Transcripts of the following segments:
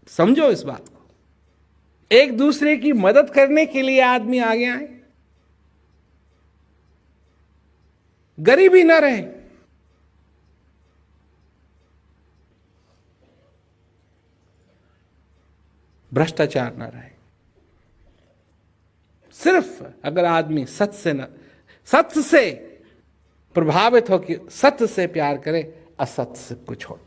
समझो इस बात को। एक दूसरे की मदद करने के लिए आदमी आगे आए, गरीबी ना रहे। भ्रष्टाचार ना रहे। सिर्फ अगर आदमी सत्य से प्रभावित हो कि सत्य से प्यार करे, असत्य से को छोड़ दे।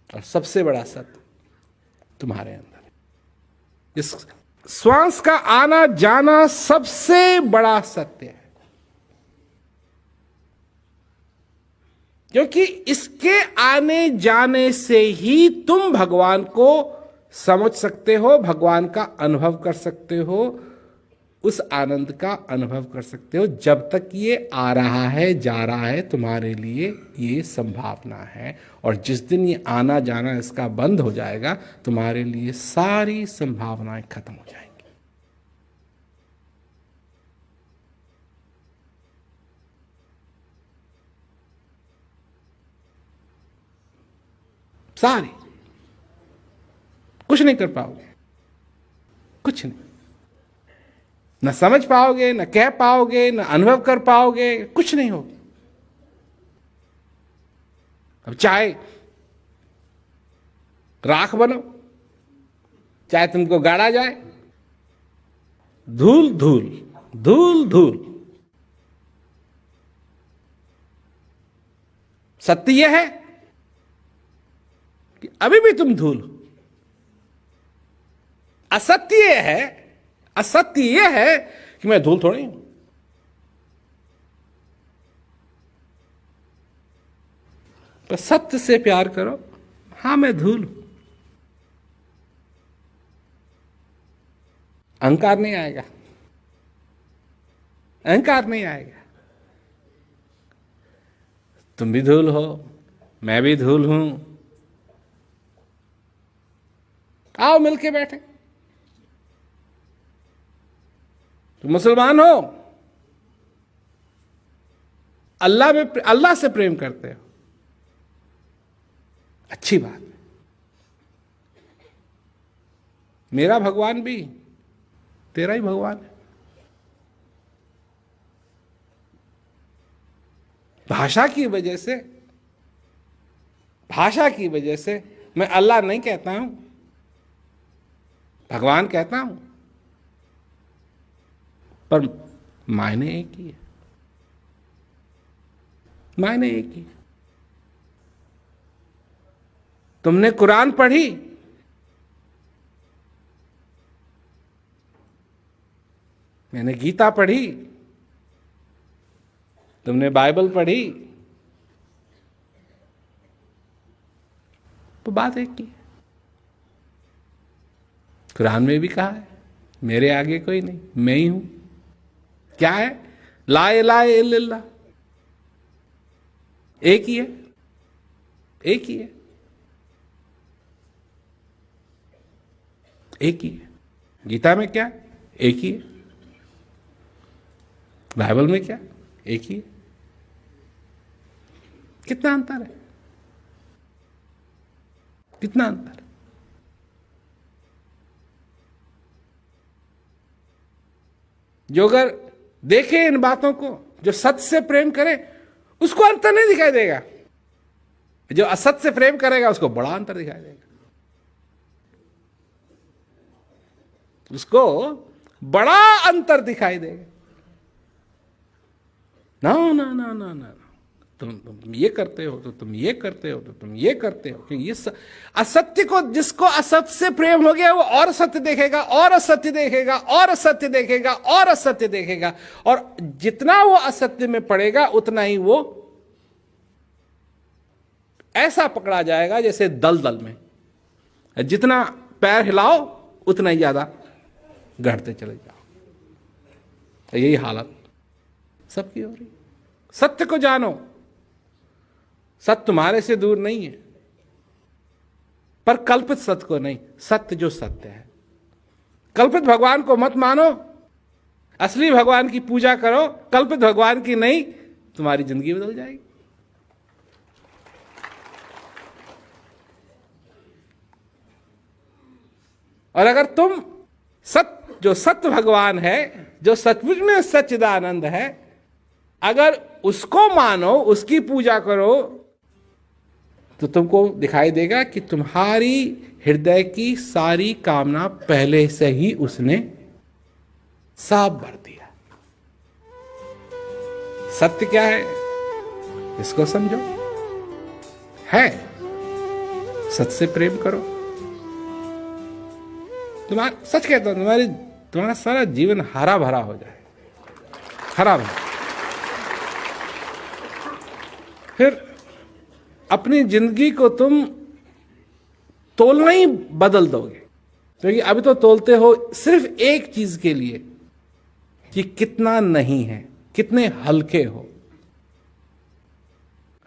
और सबसे बड़ा सत्य तुम्हारे अंदर है। इस श्वास का आना जाना सबसे बड़ा सत्य है, क्योंकि इसके आने जाने से ही तुम भगवान को समझ सकते हो, भगवान का अनुभव कर सकते हो, उस आनंद का अनुभव कर सकते हो। जब तक ये आ रहा है जा रहा है तुम्हारे लिए ये संभावना है, और जिस दिन ये आना जाना इसका बंद हो जाएगा तुम्हारे लिए सारी संभावनाएं खत्म हो जाएंगी। सारी, कुछ नहीं कर पाओगे, कुछ नहीं, न समझ पाओगे, न कह पाओगे, न अनुभव कर पाओगे, कुछ नहीं होगा। अब चाहे राख बनो, चाहे तुमको गाड़ा जाए, धूल धूल धूल धूल, सत्य यह है कि अभी भी तुम धूल हो। असत्य यह है कि मैं धूल थोड़ी हूं। तो सत्य से प्यार करो, हां मैं धूल हूं। अहंकार नहीं आएगा, अहंकार नहीं आएगा। तुम भी धूल हो, मैं भी धूल हूं, आओ मिलके बैठे। तुम मुसलमान हो, अल्लाह से प्रेम करते हो, अच्छी बात है। मेरा भगवान भी तेरा ही भगवान है। भाषा की वजह से मैं अल्लाह नहीं कहता हूं, भगवान कहता हूं, पर मायने एक ही है, मायने एक ही। तुमने कुरान पढ़ी, मैंने गीता पढ़ी, तुमने बाइबल पढ़ी, तो बात एक ही है। कुरान में भी कहा है मेरे आगे कोई नहीं, मैं ही हूं। क्या है? ला इलाहा इल्लल्लाह, एक ही है, एक ही है, एक ही है। गीता में क्या? एक ही है। बाइबल में क्या? एक ही है। कितना अंतर है, कितना अंतर है। जो अगर देखे इन बातों को, जो सत्य से प्रेम करे, उसको अंतर नहीं दिखाई देगा। जो असत्य से प्रेम करेगा उसको बड़ा अंतर दिखाई देगा, उसको बड़ा अंतर दिखाई देगा। ना ना ना ना ना, तुम ये करते हो तो तुम ये करते हो तो तुम ये करते हो, क्योंकि ये असत्य को, जिसको असत्य से प्रेम हो गया वो और सत्य देखेगा, और असत्य देखेगा, और असत्य देखेगा, और असत्य देखेगा, और जितना वो असत्य में पड़ेगा उतना ही वो ऐसा पकड़ा जाएगा जैसे दलदल में, जितना पैर हिलाओ उतना ही ज्यादा गढ़ते चले जाओ। यही हालत सबकी हो रही। सत्य को जानो, सत्य तुम्हारे से दूर नहीं है, पर कल्पित सत्य को नहीं, सत्य जो सत्य है। कल्पित भगवान को मत मानो, असली भगवान की पूजा करो, कल्पित भगवान की नहीं, तुम्हारी जिंदगी बदल जाएगी। और अगर तुम जो सत्य भगवान है, जो सचमुच में सच्चिदानंद है, अगर उसको मानो, उसकी पूजा करो, तो तुमको दिखाई देगा कि तुम्हारी हृदय की सारी कामना पहले से ही उसने साफ भर दिया। सत्य क्या है इसको समझो, है सच से प्रेम करो। तुम्हारा, सच कहता हूं, तुम्हारा सारा जीवन हरा भरा हो जाए, हरा भरा। फिर अपनी जिंदगी को तुम तोलना ही बदल दोगे, क्योंकि अभी तो तोलते हो सिर्फ एक चीज के लिए कि कितना नहीं है, कितने हल्के हो।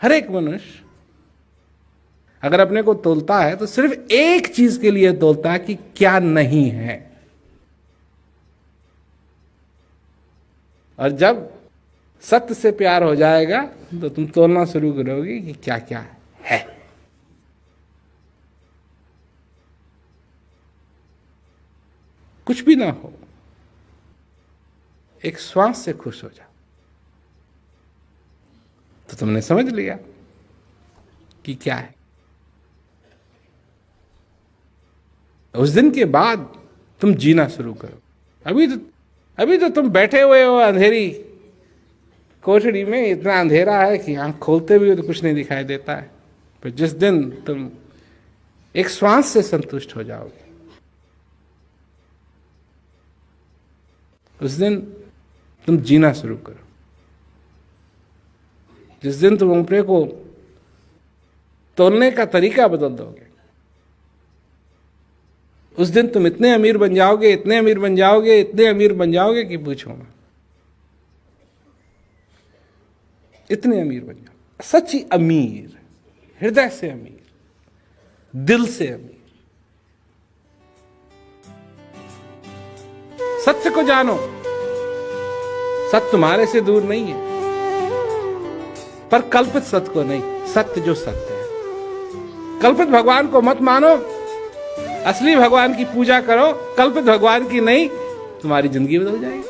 हर एक मनुष्य अगर अपने को तोलता है तो सिर्फ एक चीज के लिए तोलता है कि क्या नहीं है। और जब सत्य से प्यार हो जाएगा तो तुम तोलना शुरू करोगे कि क्या क्या है। कुछ भी ना हो, एक श्वास से खुश हो जाओ, तो तुमने समझ लिया कि क्या है। उस दिन के बाद तुम जीना शुरू करो। अभी तो तुम बैठे हुए हो अंधेरी कोठरी में, इतना अंधेरा है कि आंख खोलते भी हो तो कुछ नहीं दिखाई देता है। पर जिस दिन तुम एक श्वास से संतुष्ट हो जाओगे, उस दिन तुम जीना शुरू करो। जिस दिन तुम अपने को तोलने का तरीका बदल दोगे, उस दिन तुम इतने अमीर बन जाओगे, इतने अमीर बन जाओगे, इतने अमीर बन जाओगे कि पूछो मत। इतने अमीर बन जाओगे, सच्ची अमीर, हृदय से अमीर, दिल से अमीर। सत्य को जानो, सत्य तुम्हारे से दूर नहीं है, पर कल्पित सत्य को नहीं, सत्य जो सत्य है। कल्पित भगवान को मत मानो, असली भगवान की पूजा करो, कल्पित भगवान की नहीं। तुम्हारी जिंदगी बदल जाएगी।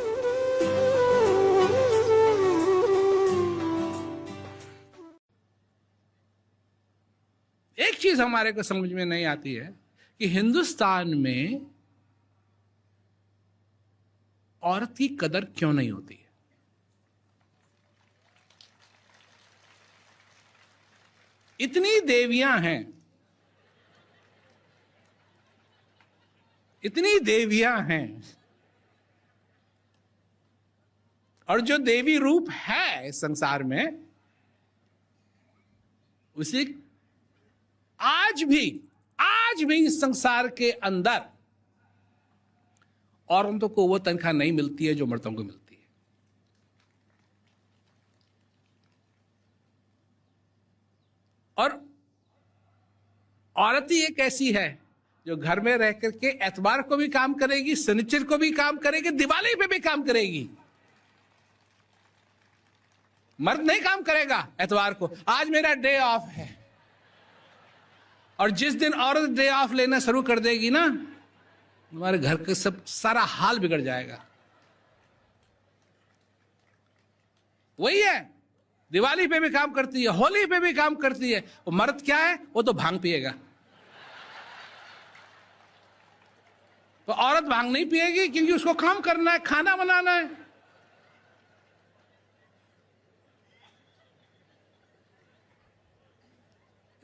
एक चीज हमारे को समझ में नहीं आती है कि हिंदुस्तान में औरत की कदर क्यों नहीं होती है। इतनी देवियां हैं, इतनी देवियां हैं, और जो देवी रूप है संसार में, उसे आज भी इस संसार के अंदर औरतों को वो तनख्वाह नहीं मिलती है जो मर्दों को मिलती है। और औरत ही एक ऐसी है जो घर में रह करके एतवार को भी काम करेगी, शनिचर को भी काम करेगी, दिवाली पे भी काम करेगी। मर्द नहीं काम करेगा एतवार को, आज मेरा डे ऑफ है। और जिस दिन औरत डे ऑफ लेना शुरू कर देगी ना, तुम्हारे घर का सब सारा हाल बिगड़ जाएगा। वही है, दिवाली पे भी काम करती है, होली पे भी काम करती है। वो मर्द क्या है, वो तो भांग पिएगा। तो औरत भांग नहीं पिएगी क्योंकि उसको काम करना है, खाना बनाना है।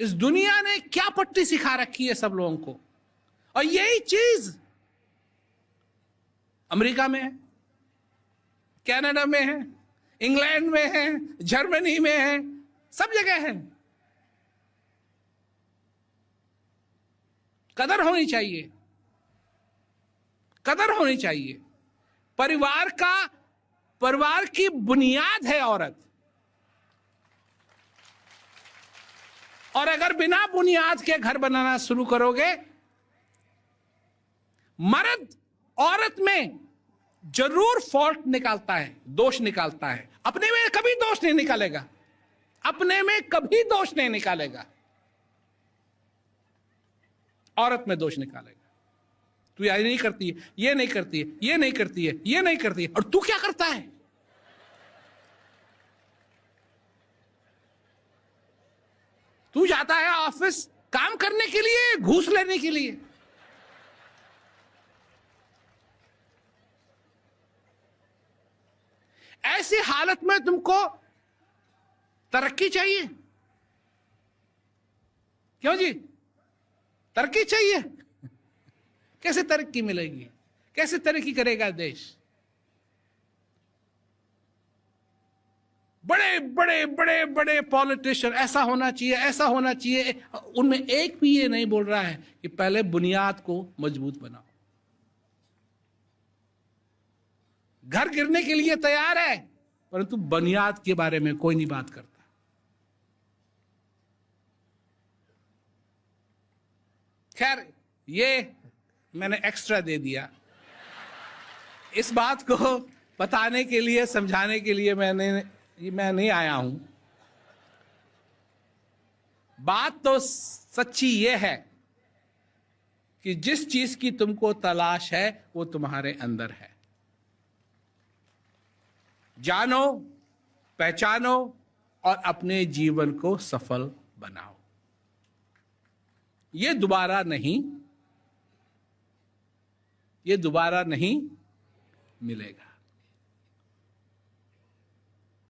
इस दुनिया ने क्या पट्टी सिखा रखी है सब लोगों को। और यही चीज अमेरिका में है, कनाडा में है, इंग्लैंड में है, जर्मनी में है, सब जगह है। कदर होनी चाहिए, कदर होनी चाहिए। परिवार की बुनियाद है औरत। और अगर बिना बुनियाद के घर बनाना शुरू करोगे, मर्द औरत में जरूर फॉल्ट निकालता है, दोष निकालता है। अपने में कभी दोष नहीं निकालेगा, अपने में कभी दोष नहीं निकालेगा, औरत में दोष निकालेगा। तू ये नहीं करती है, ये नहीं करती है, ये नहीं करती है, ये नहीं करती है, और तू क्या करता है? तू जाता है ऑफिस काम करने के लिए, घूस लेने के लिए। ऐसी हालत में तुमको तरक्की चाहिए? क्यों जी? तरक्की चाहिए? कैसे तरक्की मिलेगी? कैसे तरक्की करेगा देश? बड़े बड़े बड़े बड़े पॉलिटिशियन, ऐसा होना चाहिए, ऐसा होना चाहिए, उनमें एक भी ये नहीं बोल रहा है कि पहले बुनियाद को मजबूत बनाओ। घर गिरने के लिए तैयार है, परंतु बुनियाद के बारे में कोई नहीं बात करता। खैर, ये मैंने एक्स्ट्रा दे दिया। इस बात को बताने के लिए, समझाने के लिए मैं नहीं आया हूं। बात तो सच्ची ये है कि जिस चीज की तुमको तलाश है वो तुम्हारे अंदर है। जानो, पहचानो और अपने जीवन को सफल बनाओ। ये दोबारा नहीं मिलेगा।